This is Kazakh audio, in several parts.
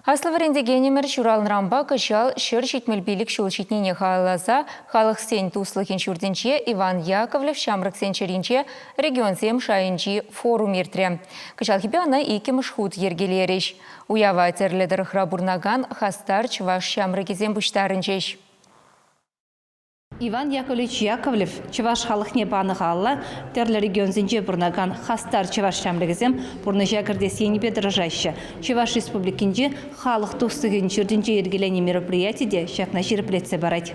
Аславаренде немер шуралнрамба кышал шыр шитмелбилік шул шитнене халаса халық сен туслыхин шурденче Иван Яковлев шамрак сенчеринче регион сем шайынчи форум ертре. Кышал хипе ана ике мышхут ергелереш. Уява терледер храбурнаган хастар чваш шамрак изем буштарынчеш. Иван Яковлевич Яковлев, чеваш халықне банығалла, терлі регион зенже бұрнаган хастар чеваш шамрегізем бұрны жәгірде сенебе дырыжайшы. Чеваш республикинде халық тұстығын жүрдінже ергелені мероприятиде шақна жерплетсе барайд.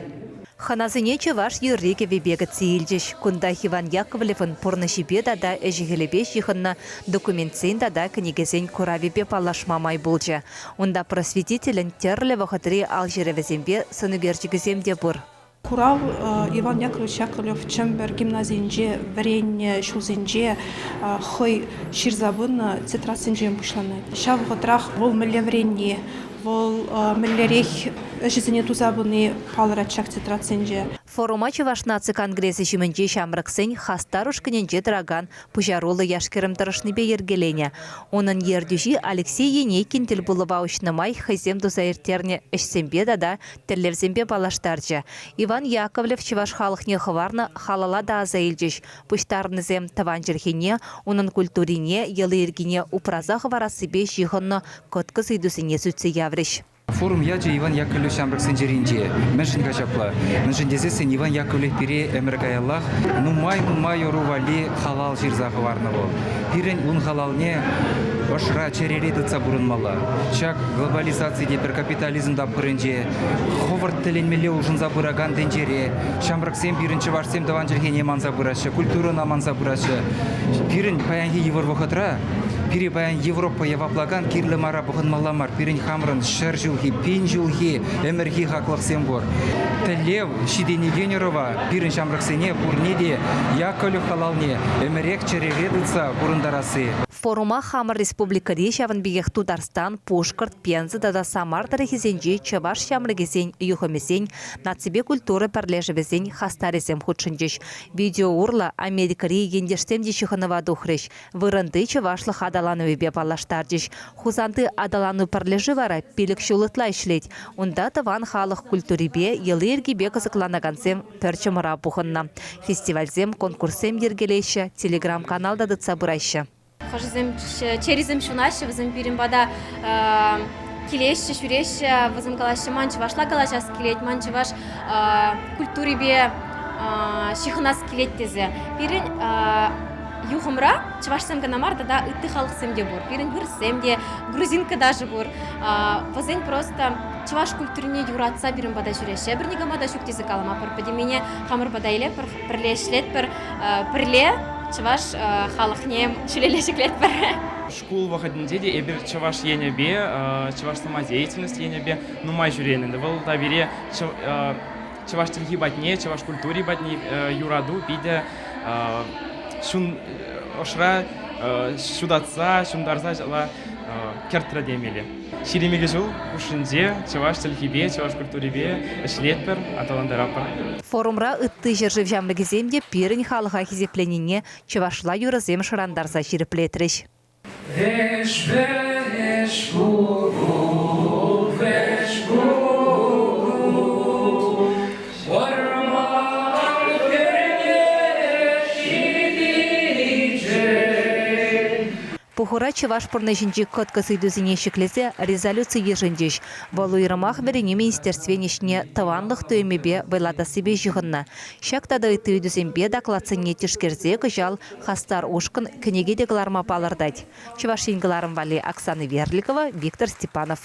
Ханазыне чеваш юрреке вебегі цейлдеш. Кунда Иван Яковлевын бұрны жібе дада әжігелебе жиғынна документсен дада книгезен куравебе палашмамай болжа. Онда просветителін терлі вақытыре алжеревезембе сынугержігіземде бұр. Курав Иван Яковлевич Яковлев Чембер гимназиинже варенье шузинже хой ширзабын цитрасинже бушланы. Шав готрах вол миллевренье вол миллерех жизни тузабыны палрачак цитрасинже. Форума Чуваш наци конгрессы жимінже шамраксен хастарушкіненже драган пужарулы яшкерім тұрышныбе ергелене. Оның ердюжи Алексей Енейкин тіл бұлываушнымай хайзем дузаертерне ішсембе дада терлевзембе балаштаржы. Иван Яковлев Чуваш халықне хыварны халала да азаилжеш. Пуштарнызем таван жерхене, оның культурине, елы ергене упраза хыварасыбе жиғынны көткіз үйдусыне сүтсе явреш. Форум яджи Иван Яковлев шамрак сенжеринже. Меншин качапла. Меншин дезесен Иван Яковлев пире эмергаяллах. Нумай орували халал жирзағы варны бол. Пирен ун халалне ошра черередіца бұрынмала. Чак глобализация депер капитализмда пырынже. Ховард теленмеле ұжын забыраган денжере. Шамрак сен пирінчі варсем даван жерхене ман забырашы. Культурына ман забырашы. Пирен паянхи евор вахатра. Пире баян Европа яваплаган кирлі мара бұғын маламар. Пирен хамрын шар жылхи, пен жылхи, әмірхи хақлық сен бор. Тәлев шидені генерова пирен шамрақсене бұрнеде Яковлев халалне әмірек черередіца бұрындарасы. Форума Хамар Республика Решавын бігек Тударстан, Пушкарт, Пензы дада Самар тарихизенже Чаваш шамрагезен юхамесен нацибе культуры парлежевезен хастарезем худшынжеш. Видео урла Америкари ендештемде шиханова духреш. Вырынды Чавашлық адалануебе палаштардеш. Хузанды адалану парлежевара пилік шулытла ішлет. Онда таван халық культурибе елы ергебе қызықланагансем пөрчімыра бұғынна. Фестивальзем, конкурсем ергелейші, телеграм-каналда дыца бұрайшы. Черизм шунаши, візім бірін бада келеші, шүреші, візім қалашы манчы вашла қалашас келет, манчы ваш культурибе шихынас келет тезе. Бірін юхымра, чывашсем ганамар, да үтті халық семде бұр. Бірін бүрсемде, грузинка даже бұр. Візін просто чываш культурине юратса бірін бада жүреші. Бірнеге мада шүктезі қалама, подемене хамыр бада еле, бірлешлет, бірле, чываш халықне шүлелешіклет бір. Школ вахадінде де эбір чываш енебе, чываш самодеятельность енебе, нумай жүренінді. Бұл да бере чываш тілгі батне, чываш культури батне юраду биде шун ошра шудатса, шундарса жала кертра демелі. Ширемеге жыл ұшынде чываш тілгібе, чываш культурибе ішлетпір, аталандарапыр. Форумра ытты жержив жамлыгіземде пирін халыға кезепленіне чывашла юрызем шырандарса жиреплетреш. Пухура чываш пұрнышынчы көткіз үйдізіне шеклезе резолюция ежіндеш. Волу ирамақ беріне министерственешіне таванлық түймебе байладасы бе жығынна. Шақтада үйті үйдізімбе дақлацыне тішкерзе күжал хастар ушқын кінеге дегларма балырдайды. Чываш енгіларым вали Оксана Верликова, Виктор Степанов.